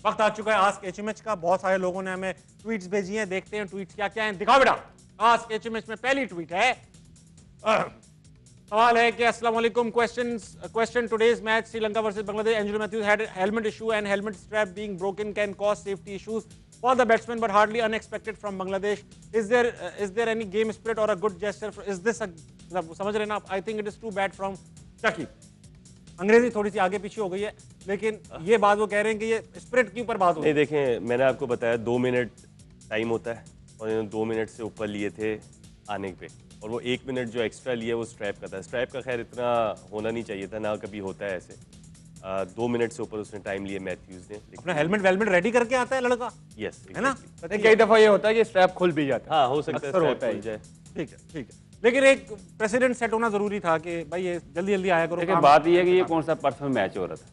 वक्त आ चुका है आस्क एचएमएच का। बहुत सारे लोगों ने हमें ट्वीट्स भेजी हैं, देखते हैं ट्वीट्स क्या क्या हैं। दिखाओ बेटा। आस्क एचएमएच में पहली ट्वीट है, सवाल है कि अस्सलाम वालेकुम, question today's match Sri Lanka versus Bangladesh, Angelo Mathews had helmet issue and helmet strap being broken can cause safety issues for the batsman but hardly unexpected from Bangladesh. Is there any game spirit or a good gesture? Is this a, समझ रहे ना? I think it is too bad from Shakib. अंग्रेजी थोड़ी सी आगे पीछे हो गई है, लेकिन ये बात वो कह रहे हैं कि ये स्पिरिट के ऊपर बात हो। नहीं देखें, मैंने आपको बताया 2 मिनट टाइम होता है और इन्होंने 2 मिनट से ऊपर लिए थे आने पे, और वो 1 मिनट जो एक्स्ट्रा लिया वो स्ट्रैप का था। स्ट्रैप का खैर इतना होना नहीं चाहिए था, ना कभी होता है ऐसे। 2 मिनट से ऊपर उसने टाइम लिया मैथ्यूज ने। अपना हेलमेट वेलमेट रेडी करके आता है लड़का। यस, है ना? कई दफा ये होता है कि स्ट्रैप खुल भी जाता है। हाँ, हो सकता है स्ट्रैप खुल जाए। ठीक है, ठीक है, लेकिन एक प्रेसिडेंट सेट होना जरूरी था कि भाई ये जल्दी जल्दी आया करो। लेकिन बात ये है कि ये कौन सा पर्सनल मैच हो रहा था,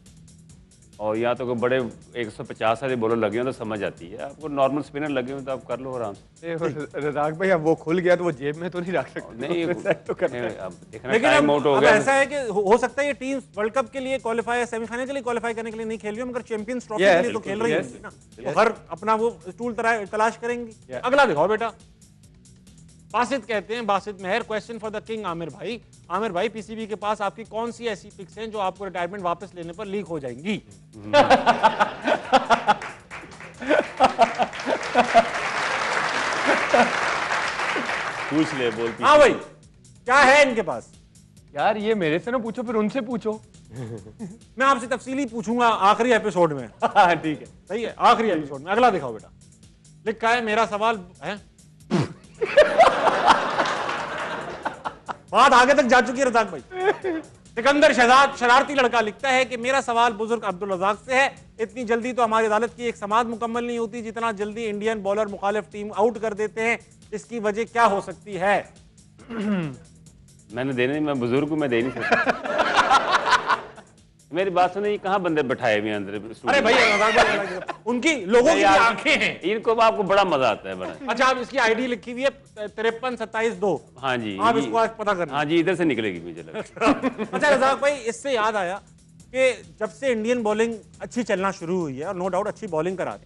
और यहाँ तो कोई बड़े 150 सारे बॉलर लगे हो तो समझ आती है। आपको नॉर्मल स्पिनर लगे हो तो आप कर लो आराम से। रजाक भाई, अब वो खुल गया तो वो जेब में तो नहीं रख सकते। नहीं, सेट तो करना है। अब देखना टाइम आउट हो गया। ऐसा है कि हो सकता है ये टीम वर्ल्ड कप के लिए क्वालिफाई, सेमीफाइनल के लिए क्वालिफाई करने के लिए नहीं खेल रही है, मगर चैंपियंस ट्रॉफी के लिए तो खेल रही है ना, तो हर अपना वो टूल तलाश करेंगी। अगला दिखाओ बेटा। बासित कहते हैं, Basit Mehar, question for the king Aamir भाई। आमिर भाई, पीसीबी के पास आपकी कौन सी ऐसी पिक्स हैं जो आपको रिटायरमेंट वापस लेने पर लीक हो जाएंगी? पूछ ले, बोल। हाँ भाई, क्या है इनके पास? यार ये मेरे से ना पूछो, फिर उनसे पूछो। मैं आपसे तफसीली पूछूंगा आखिरी एपिसोड में। ठीक है, सही है, आखिरी एपिसोड में। अगला दिखाओ बेटा। लिखा है, मेरा सवाल है बात आगे तक जा चुकी है रज़ाक भाई। सिकंदर शहजाद शरारती लड़का लिखता है कि मेरा सवाल बुजुर्ग अब्दुल रज़ाक से है। इतनी जल्दी तो हमारी अदालत की एक समाअत मुकम्मल नहीं होती जितना जल्दी इंडियन बॉलर मुखालिफ टीम आउट कर देते हैं। इसकी वजह क्या हो सकती है? मैंने देने, मैं बुजुर्ग हूँ, मैं दे नहीं सकता। मेरी बात सुने, ये कहाँ बंदे बैठाए हुए अंदर? अरे भाई, उनकी लोगों की आंखें हैं, इनको आपको बड़ा मजा आता है बड़ा। अच्छा, आप इसकी आईडी लिखी हुई है 5327-2। हाँ जी, आप इसको आज पता करना। हाँ जी, इधर से निकलेगी मुझे लगा। अच्छा रज़ाक भाई, इससे याद आया कि जब से इंडियन बॉलिंग अच्छी चलना शुरू हुई है, और नो डाउट अच्छी बॉलिंग करा रहे,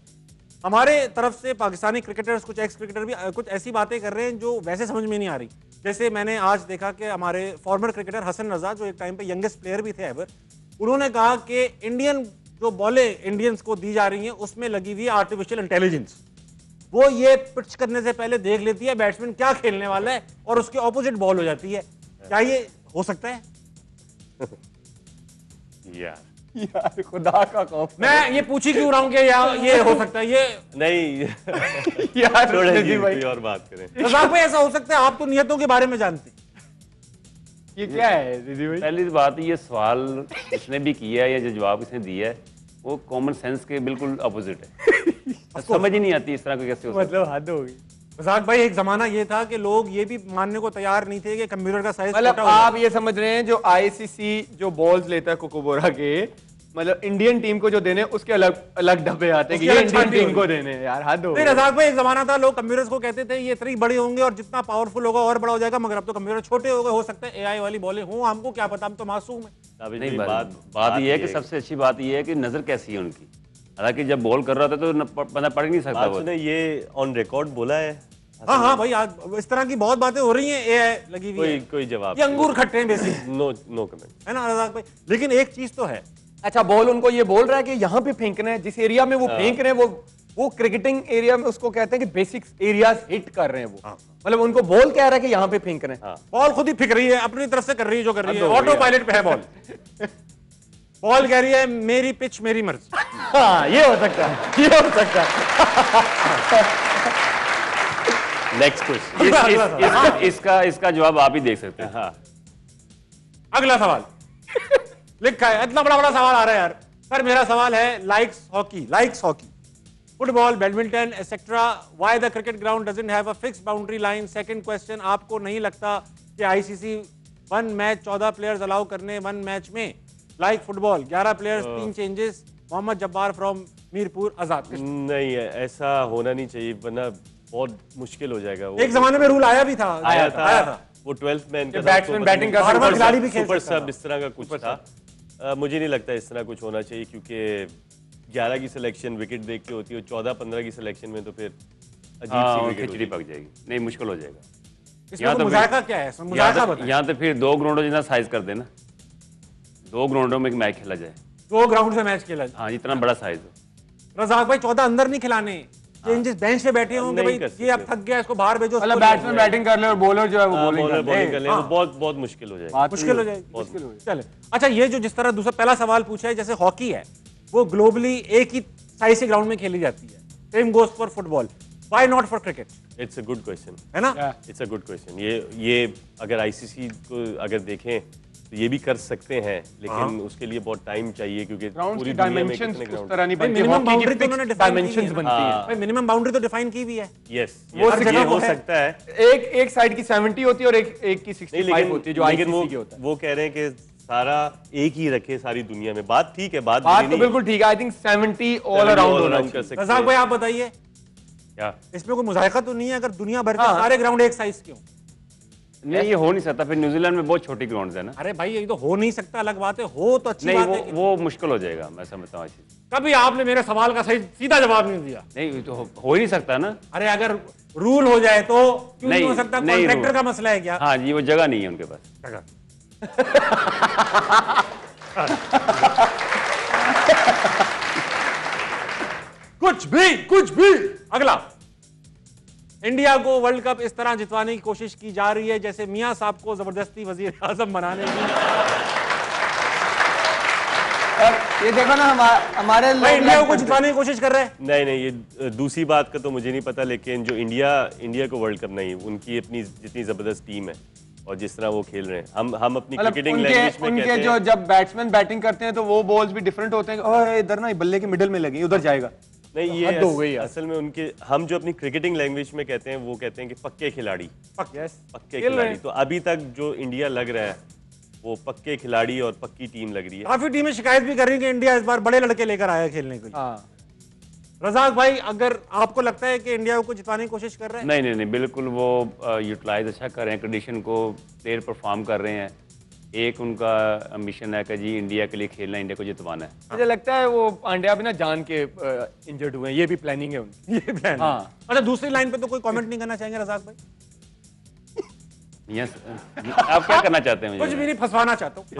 हमारे तरफ से पाकिस्तानी क्रिकेटर्स, कुछ एक्स क्रिकेटर भी कुछ ऐसी बातें कर रहे हैं जो वैसे समझ में नहीं आ रही। जैसे मैंने आज देखा कि हमारे फॉर्मर क्रिकेटर हसन रजा, जो एक टाइम पे यंगेस्ट प्लेयर भी थे एवर, उन्होंने कहा कि इंडियन जो बॉलें इंडियंस को दी जा रही हैं उसमें लगी हुई है आर्टिफिशियल इंटेलिजेंस। वो ये पिच करने से पहले देख लेती है बैट्समैन क्या खेलने वाला है और उसके ऑपोजिट बॉल हो जाती है। क्या ये हो सकता है? यार खुदा का खौफ। मैं ये पूछी क्यों रहा हूं कि ये हो सकता है, ये नहीं। यार कोई और बात करें। रज़ाक भाई, ऐसा हो सकता है? आप तो नियतों के बारे में जानते हैं। ये क्या है दीदी भाई? पहली बात, ये सवाल इसने भी किया है या जो जवाब इसने दिया है वो कॉमन सेंस के बिल्कुल अपोजिट है। समझ ही नहीं आती इस तरह का कैसे हो सकता है। मतलब हद होगी। रज़ाक भाई, एक जमाना ये था कि लोग ये भी मानने को तैयार नहीं थे कि कंप्यूटर का साइज मतलब आप ये समझ रहे हैं जो आईसीसी जो बॉल्स लेता है कोकोबोरा के, मतलब इंडियन टीम को जो देने उसके अलग अलग डब्बे आते हैं कि ये इंडियन टीम को देने हैं। यार हद हो गई। रज़ाक भाई, एक जमाना था लोग कंप्यूटर्स को कहते थे ये इतने बड़े होंगे और जितना पावरफुल होगा और बड़ा हो जाएगा, मगर अब तो कंप्यूटर छोटे हो गए। हो सकता है एआई वाली बॉलें हों, हमको क्या पता, हम तो मासूम है। नहीं, बात ये है कि सबसे अच्छी बात ये है कि नजर कैसी है उनकी। हालांकि जब बॉल कर रहा था तो बंदा पढ़ नहीं सकता। सुने, ये ऑन रिकॉर्ड बोला है। हाँ भाई, आज इस तरह की बहुत बातें हो रही हैं, एआई लगी हुई है। कोई जवाब, ये अंगूर खट्टे हैं बेसिक। नो कमेंट, है ना रज़ाक भाई? लेकिन एक चीज तो है। अच्छा, बॉल उनको ये बोल रहा है कि यहाँ पे फेंकना है, जिस एरिया में वो फेंक रहे हैं वो क्रिकेटिंग एरिया में उसको कहते हैं कि बेसिक एरियाज हिट कर रहे हैं वो। मतलब उनको बॉल कह रहा है कि यहाँ पे फेंक रहे हैं। बॉल खुद ही फेंक रही है, अपनी तरफ से कर रही है जो कर रही है, ऑटो पायलट पे है बॉल। बॉल कह रही है मेरी पिच मेरी मर्जी। हाँ, ये हो सकता है, ये हो सकता है। Next question. इसका जवाब आप ही देख सकते हैं। हाँ, अगला सवाल लिखा है, इतना बड़ा बड़ा सवाल आ रहा है यार। सर मेरा सवाल है, likes hockey, football, badminton etcetera, why the cricket ground doesn't have a fixed boundary line? Second question, आपको नहीं लगता कि आईसीसी 1 मैच 14 प्लेयर्स अलाउ करने 1 मैच में, like football 11 players 3 changes? Mohammad Jabbar from Mirpur Azad. नहीं, ऐसा होना नहीं चाहिए, वरना बहुत मुश्किल हो जाएगा। एक जमाने में रूल आया भी था, आया था। वो 12th मैन का बैट्समैन बैटिंग का खिलाड़ी भी खेल सुपर सकता सब इस तरह का कुछ था। मुझे नहीं लगता इस तरह कुछ होना चाहिए, क्योंकि 11 की सिलेक्शन विकेट देख के होती है, 14-15 की सिलेक्शन में तो फिर अजीब हाँ सी वो विकेट खिचड़ी पक जाएगी, नहीं मुश्किल हो जाएगा। इसमें तो मुजायका क्या है? मुजायका बताएं। यहाँ तो फिर 2 ग्राउंडों जितना साइज कर देना, 2 ग्राउंडों में एक मैच खेला जाए। 2 ग्राउंड से मैच खेला। हाँ जितना बड़ा साइज हो। रज़ाक भाई 14 अंदर नहीं खिलाने, चेंजेस बेंच पे बैठे होंगे भाई, ये अब थक गया, इसको बाहर भेजो। मतलब बैट्समैन बैटिंग कर ले और बॉलर जो है वो बॉलिंग कर ले, वो बहुत मुश्किल हो जाएगा। मुश्किल हो जाएगी। चले, अच्छा ये जो जिस तरह दूसरा पहला सवाल पूछा है, जैसे हॉकी है वो ग्लोबली एक ही साइज के ग्राउंड में खेली जाती है, same goes for football, why not for cricket? It's a good question, है ना? It's a good question. ये अगर आईसीसी को अगर देखें तो ये भी कर सकते हैं, लेकिन उसके लिए बहुत टाइम चाहिए, क्योंकि पूरी दुनिया में कितने उस ग्राउंड। तरह नहीं बनती, मिनिमम हॉकी की बाउंड्री तो फिक्स उन्होंने define की डायमेंशंस है। बनती है। भाई मिनिमम बाउंड्री तो डिफाइन की भी है। यस, वो ये जगह हो है। सकता है। एक साइड की 70 होती है और एक की 65 होती है, जो लेकिन आईसीसी की होता है। वो कह रहे हैं कि सारा एक ही रखे सारी दुनिया में। बात ठीक है, बात बात तो बिल्कुल ठीक है। आई थिंक 70 ऑल अराउंड होना कर चाहिए। सकते रज़ाक हैं। भाई आप बताइए, क्या इसमें कोई मुजायका तो नहीं है अगर दुनिया भर के सारे ग्राउंड एक साइज के हों? नहीं ये हो नहीं सकता, फिर न्यूजीलैंड में बहुत छोटी ग्राउंड है ना। अरे भाई ये तो हो नहीं सकता, अलग बात है, हो तो अच्छी नहीं बात है। वो मुश्किल हो जाएगा, मैं समझता हूँ ऐसी। कभी आपने मेरे सवाल का सही सीधा जवाब नहीं दिया। नहीं तो हो ही नहीं सकता ना। अरे अगर रूल हो जाए तो क्यों नहीं हो सकता? नहीं, कॉन्ट्रैक्टर rule। का मसला है क्या? हाँ जी, वो जगह नहीं है उनके पास। कुछ भी। अगला, इंडिया को वर्ल्ड कप इस तरह जितवाने की कोशिश की जा रही है जैसे मियां साहब को जबरदस्ती वजीर आजम बनाने की। और ये देखो ना हमारे भाई लोग इंडिया को जितवाने की कोशिश कर रहे हैं। नहीं, ये दूसरी बात का तो मुझे नहीं पता, लेकिन जो इंडिया को वर्ल्ड कप नहीं, उनकी अपनी जितनी जबरदस्त टीम है और जिस तरह वो खेल रहे हैं, हम अपनी मतलब क्रिकेटिंग लैंग्वेज में उनके कहते जो हैं। जब बैट्समैन बैटिंग करते हैं तो वो बॉल्स भी डिफरेंट होते हैं। ओए इधर ना बल्ले के मिडिल में लगी, उधर जाएगा। नहीं, ये हद हो गई यार। असल में उनके, हम जो अपनी क्रिकेटिंग लैंग्वेज में कहते हैं वो कहते हैं कि पक्के खिलाड़ी, पक्के खिलाड़ी। तो अभी तक जो इंडिया लग रहा है वो पक्के खिलाड़ी और पक्की टीम लग रही है। काफी टीमें शिकायत भी कर रही हैं कि इंडिया इस बार बड़े लड़के लेकर आया है खेलने के लिए। हाँ रज़ाक भाई, अगर आपको लगता है कि इंडिया को जितवाने की कोशिश कर रहे हैं? नहीं, बिल्कुल वो यूटिलाइज अच्छा कर रहे हैं, कंडीशन को प्लेयर परफॉर्म कर रहे हैं। एक उनका मिशन है कि जी इंडिया के लिए खेलना, इंडिया को जितवाना है। मुझे लगता है वो पांड्या भी ना जान के इंजर्ड हुए हैं, ये भी प्लानिंग है उनकी। ये प्लान। हाँ। अच्छा दूसरी लाइन पे तो कोई कमेंट नहीं करना चाहेंगे रज़ाक भाई? यस, आप क्या करना चाहते हैं कुछ मुझे? भी नहीं, फंसवाना चाहता हूँ।